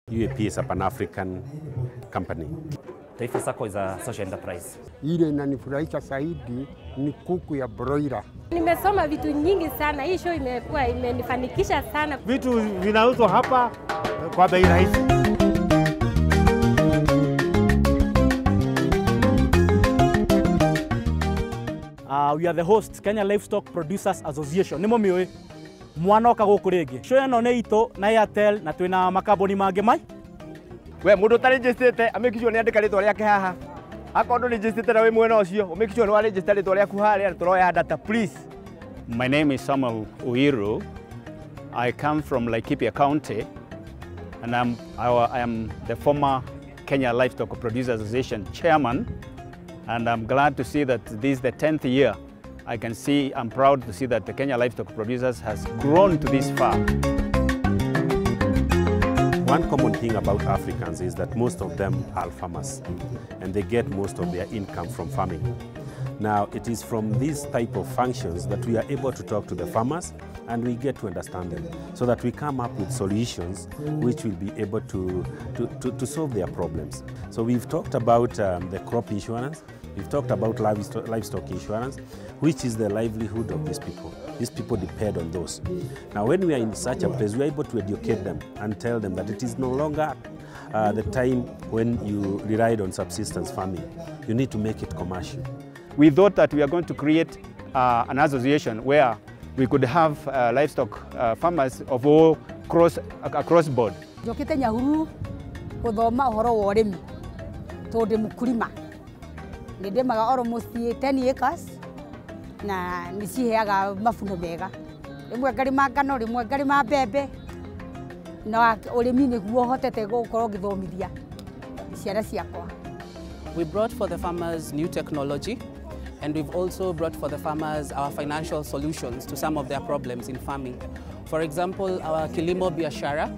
UAP is a Pan-African company. Taifa Sacco is a social enterprise. Ile inanifurahisha zaidi ni kuku ya broiler. Nimesoma vitu nyingi sana. Hii show imenifanikisha sana. Vitu vinauzwa hapa kwa bei rahisi. We are the host Kenya Livestock Producers Association. Nimo miwe mwana okaguku ringi. Show eno ni ito na Airtel na twina makambuni mangi mai. We mundu ta registrate amekijwo ni andika ritwa riake haha. Akondo registrate na we mwena ucio umekijwo ni wa register ritwa riaku haria turoya data please. My name is Samuel Uiru. I come from Laikipia County and I am the former Kenya Livestock Producers Association chairman, and I'm glad to see that this is the 10th year. I'm proud to see that the Kenya Livestock Producers has grown to this far. One common thing about Africans is that most of them are farmers and they get most of their income from farming. Now, it is from these type of functions that we are able to talk to the farmers and we get to understand them so that we come up with solutions which will be able to solve their problems. So we've talked about the crop insurance, we've talked about livestock insurance, which is the livelihood of these people. These people depend on those. Now, when we are in such a place, we are able to educate them and tell them that it is no longer the time when you relied on subsistence farming. You need to make it commercial. We thought that we are going to create an association where we could have livestock farmers of all across board. Jokite Nyahuru kuthoma uhoro wa urimi tondu mukulima ndemaga almost 10 acres na niciheaga mafuno mega rimwe ngarima ngano rimwe ngarima mbembe na urimi niguo hotete gukorwo ngithomithia ciana ciakwa. We brought for the farmers new technology, and we've also brought for the farmers our financial solutions to some of their problems in farming. For example, our Kilimo Biashara,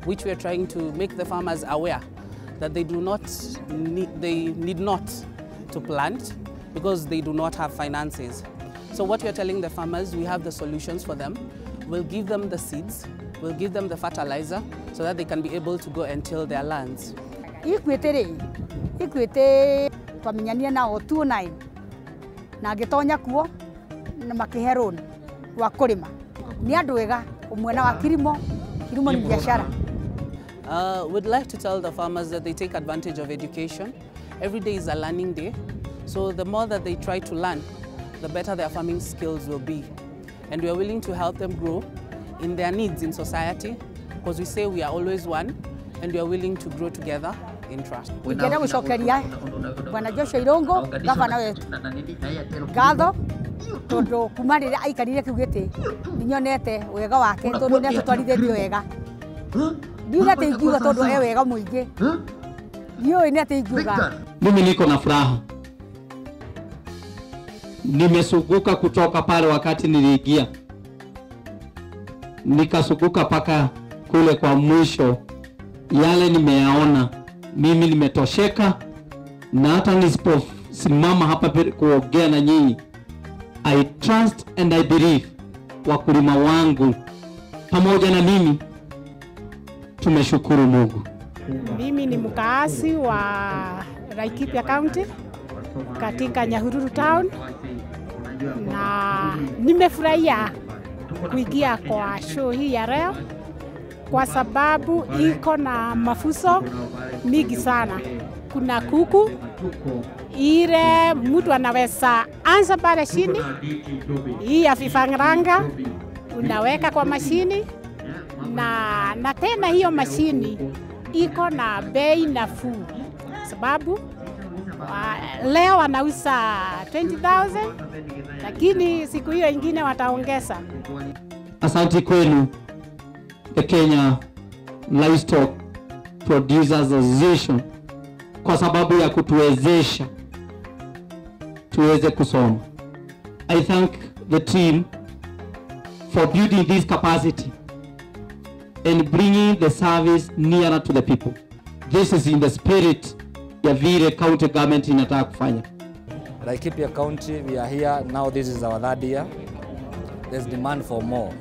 which we are trying to make the farmers aware that they need not to plant because they do not have finances. So what we are telling the farmers, we have the solutions for them. We'll give them the seeds, we'll give them the fertilizer so that they can be able to go and till their lands. Ikwete twamenyania nao 29 na ngitonya kuo na makihe loan wa kurima ni andu ega umwena wa kilimo ni biashara. We'd like to tell the farmers that they take advantage of education. Every day is a learning day, so the more that they try to learn, the better their farming skills will be, and we are willing to help them grow in their needs in society, because we say we are always one and we are willing to grow together in trust. Ngenda gucokeria Bwana Joshua Irongo gavana wetu ngatho tondu kuma rĩrĩa aikarire kiu gĩtĩ ninyonete wega wake tondu nĩ atũtwarithĩtie wega ndiuga atĩ ingiuga tondu e wega mũingĩ ndiũĩ nĩ atĩ ingiuga. Mimi niko na furaha, nimesuguka kutoka pale wakati niliingia nikasuguka paka kule kwa mwisho. Yale nimeyaona mimi nimetosheka, na hata nisiposimama hapa kuongea na nyinyi, I trust and I believe wakulima wangu pamoja na mimi tumeshukuru Mungu. Mimi ni mkaasi wa Laikipia County katika Nyahururu Town, na nimefurahia kuingia kwa show hii ya leo kwa sababu iko na mafuso mingi sana. Kuna kuku ile mtu anaweza anza pale chini, hii ya vifaranga unaweka kwa mashini, na tena hiyo mashini iko na bei nafuu sababu leo wanauza 20,000 lakini siku hiyo ingine wataongeza. Asante kwenu the Kenya Livestock Producers Association kwa sababu ya kutuwezesha tuweze kusoma. I thank the team for building this capacity and bringing the service nearer to the people. This is in the spirit ya vile county government inataka kufanya. Laikipia County, we are here now. This is our third year. There's demand for more.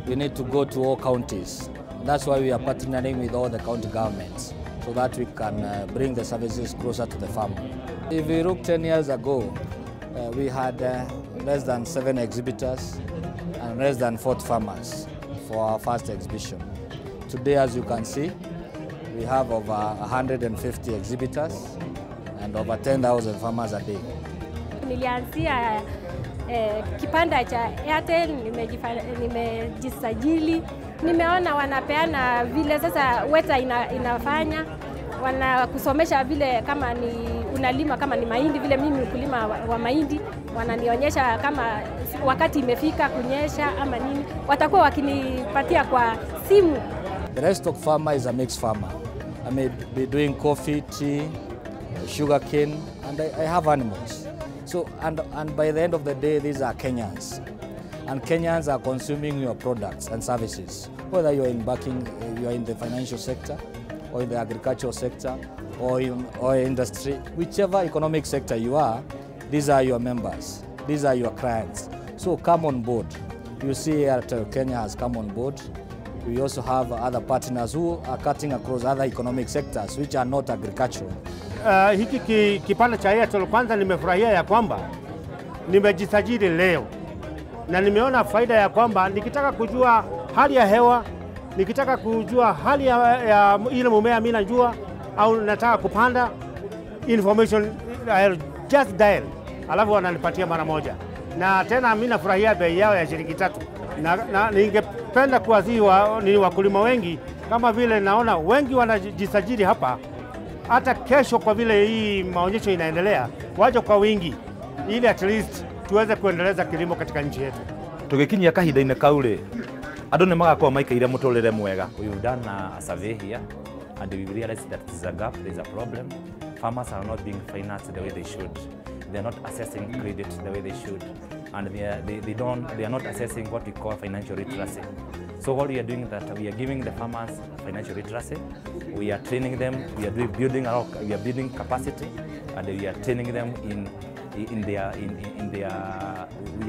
We need to go to all counties. that's why we are partnering with all the county governments so that we can bring the services closer to the farmer. If we look 10 years ago, we had less than 7 exhibitors and less than 40 farmers for our first exhibition. Today, as you can see, we have over 150 exhibitors and over 10,000 farmers a day. Nilianzia kipanda cha Airtel, nimejisajili, nimeona wanapeana vile sasa weta inafanya, wanakusomesha vile kama ni unalima kama ni mahindi, vile mimi mkulima wa mahindi, wananionyesha kama wakati imefika kunyesha ama nini, watakuwa wakinipatia kwa simu. The livestock farmer is a mixed farmer. I may be doing coffee, tea, sugarcane, and I have animals. So, and by the end of the day, these are Kenyans. And Kenyans are consuming your products and services. Whether you're in you're in the financial sector, or in the agricultural sector, or industry, whichever economic sector you are, these are your members. These are your clients. So come on board. You see Airtel Kenya has come on board. We also have other partners who are cutting across other economic sectors which are not agricultural. Hiki kipanda cha Airtel kwanza nimefurahia ya kwamba nimejisajili leo na nimeona faida ya kwamba nikitaka kujua hali ya hewa, nikitaka kujua hali ya ile mumea mimi najua au nataka kupanda information, I'll just dial alafu wananipatia mara moja. Na tena mimi nafurahia bei yao ya shilingi 3. Na ningependa kuwaziwa ni wakulima wengi kama vile naona wengi wanajisajili hapa. Hata kesho kwa vile hii maonyesho inaendelea, waje kwa wingi ili at least tuweze kuendeleza kilimo katika nchi yetu. Tugikinyia kahinda-inĩ kau ri andu ni magakorwo maikaire muturire mwega. We've done a survey here and we realized that there's a gap, there's a problem. Farmers are not being financed the way they should. They're not assessing credit the way they should, and they are not assessing what we call financial literacy. So what we are doing is that we are giving the farmers financial literacy. We are training them. We are building capacity, and we are training them we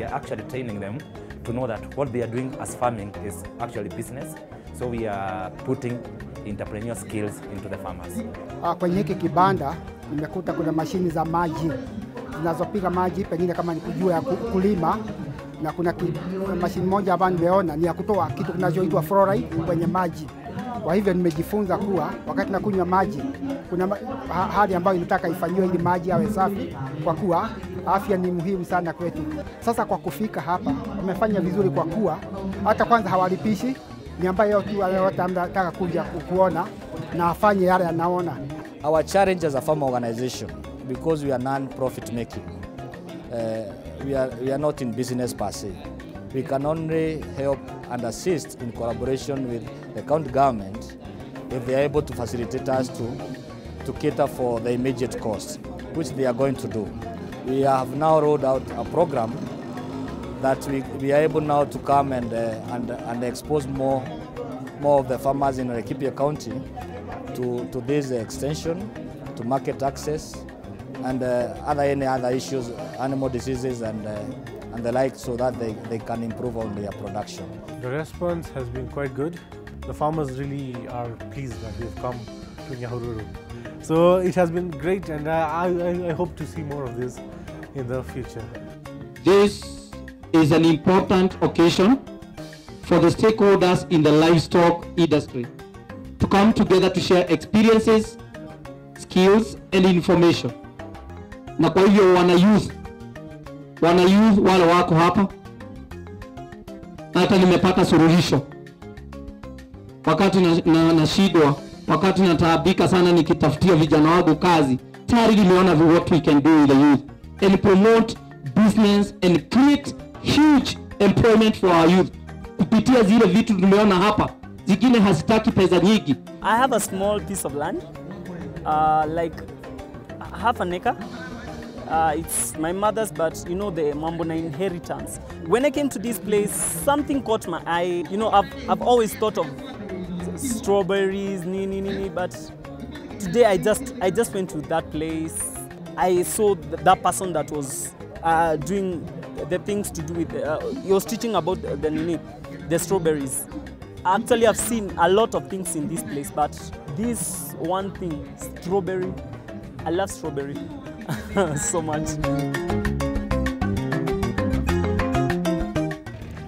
are actually training them to know that what they are doing as farming is actually business. So we are putting entrepreneurial skills into the farmers. Kwenye hiki kibanda nimekuta kuna mashini za maji zinazopiga maji pengine kama ni kujua ya kulima, na kuna mashini moja ambayo nimeona ni ya kutoa kitu kinachoitwa fluoride kwenye maji. Kwa hivyo nimejifunza kuwa wakati nakunywa maji kuna hali ambayo inataka ifanywe ili maji yawe safi, kwa kuwa afya ni muhimu sana kwetu. Sasa kwa kufika hapa tumefanya vizuri kwa kuwa hata kwanza hawalipishi, ni ambayo yote anataka kuja kuona na afanye yale anaona. Our challenge as a farmer organization, because we are non-profit making, we are not in business per se. We can only help and assist in collaboration with the county government if they are able to facilitate us to cater for the immediate costs, which they are going to do. We have now rolled out a program that we are able now to come and expose more of the farmers in Laikipia County to this extension, to market access, and any other issues, animal diseases and the like, so that they can improve on their production. The response has been quite good. The farmers really are pleased that we've come to Nyahururu. So it has been great, and I hope to see more of this in the future. This is an important occasion for the stakeholders in the livestock industry to come together to share experiences, skills and information. Na kwa hivyo wana youth wale wako hapa, hata nimepata suluhisho wakati nashidwa, wakati nataabika sana nikitafutia vijana wangu kazi. Tayari nimeona what we can do with the youth and promote business and create huge employment for our youth. Kupitia zile vitu tumeona hapa, zingine hazitaki pesa nyingi. I have a small piece of land, like half an acre. It's my mother's, but you know, the mambo na inheritance. When I came to this place, something caught my eye. You know, I've always thought of strawberries, but today I just went to that place. I saw that person that was doing the things to do with. He was teaching about the strawberries. Actually, I've seen a lot of things in this place, but this one thing, strawberry, I love strawberry so much.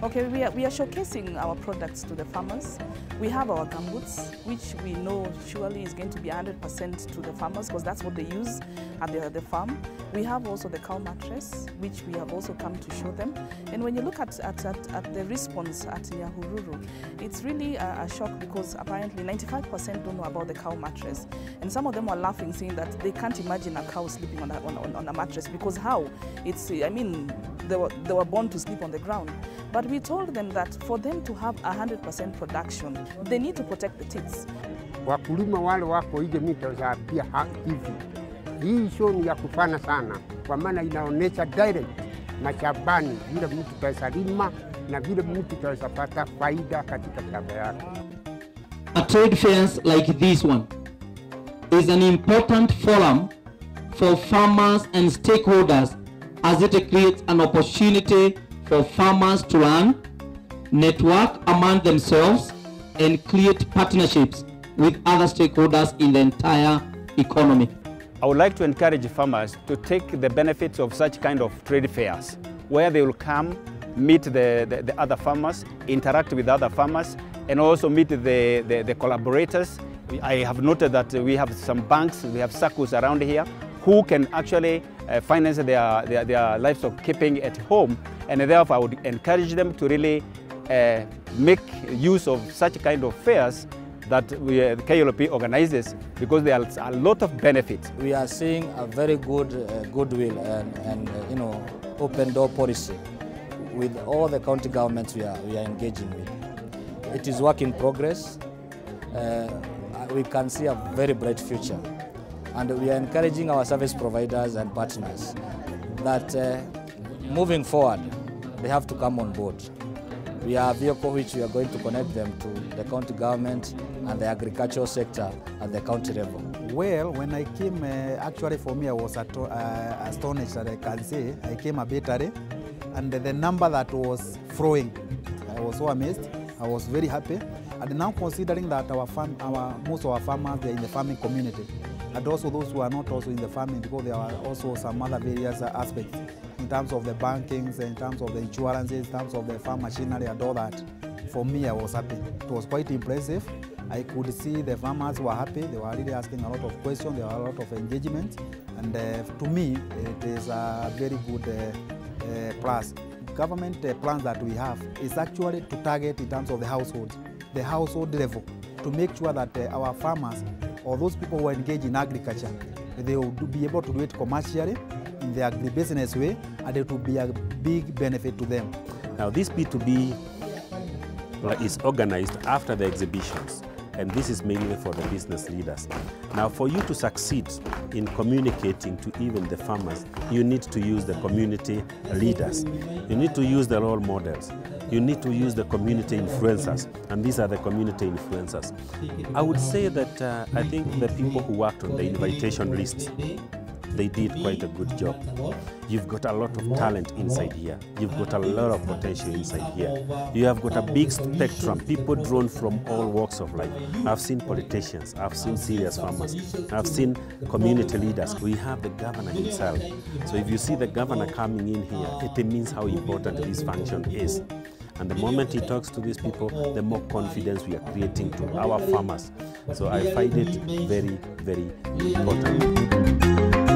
Okay, we are showcasing our products to the farmers. We have our gumboots, which we know surely is going to be 100% to the farmers because that's what they use at the farm. We have also the cow mattress, which we have also come to show them. And when you look at the response at Nyahururu, it's really a shock because apparently 95% don't know about the cow mattress. And some of them were laughing, saying that they can't imagine a cow sleeping on a mattress because how? I mean, they were born to sleep on the ground. But we told them that for them to have 100% production, they need to protect the ticks. Wakulima wale wako nje mita za pia hivi. Hii show ni ya kufana sana kwa maana inaonesha direct mashambani vile mtu atasalima na vile mtu atapata faida katika shamba yake. A trade fairs like this one is an important forum for farmers and stakeholders as it creates an opportunity for farmers to learn, network among themselves, and create partnerships with other stakeholders in the entire economy. I would like to encourage farmers to take the benefits of such kind of trade fairs, where they will come, meet the other farmers, interact with other farmers, and also meet the collaborators. I have noted that we have some banks, we have SACCOs around here, who can actually finance their livestock keeping at home, and therefore I would encourage them to really make use of such kind of fairs that the KLP organizes because there are a lot of benefits. We are seeing a very good goodwill and open door policy with all the county governments we are engaging with. It is work in progress. We can see a very bright future. And we are encouraging our service providers and partners that moving forward, they have to come on board. We have a vehicle which we are going to connect them to the county government and the agricultural sector at the county level. Well, when I came, actually for me I was astonished that I can say. I came a bit early, and the number that was flowing, I was so amazed. I was very happy. And now considering that most of our farmers, they are in the farming community, and also those who are not also in the farming, because there are also some other various aspects in terms of the bankings, in terms of the insurances, in terms of the farm machinery and all that. For me, I was happy. It was quite impressive. I could see the farmers were happy. They were really asking a lot of questions. There were a lot of engagement. And to me, it is a very good plus. Government plans that we have is actually to target in terms of the household level, to make sure that our farmers or those people who are engaged in agriculture, they will be able to do it commercially in the agribusiness way, and it will be a big benefit to them. Now this B2B is organized after the exhibitions, and this is mainly for the business leaders. Now for you to succeed in communicating to even the farmers, you need to use the community leaders. You need to use the role models. You need to use the community influencers, and these are the community influencers. I would say that I think the people who worked on the invitation list, they did quite a good job. You've got a lot of talent inside here. You've got a lot of potential inside here. You have got a big spectrum, people drawn from all walks of life. I've seen politicians, I've seen serious farmers, I've seen community leaders. We have the governor himself. So if you see the governor coming in here, it means how important this function is. And the moment he talks to these people, the more confidence we are creating to our farmers. So I find it very, very important.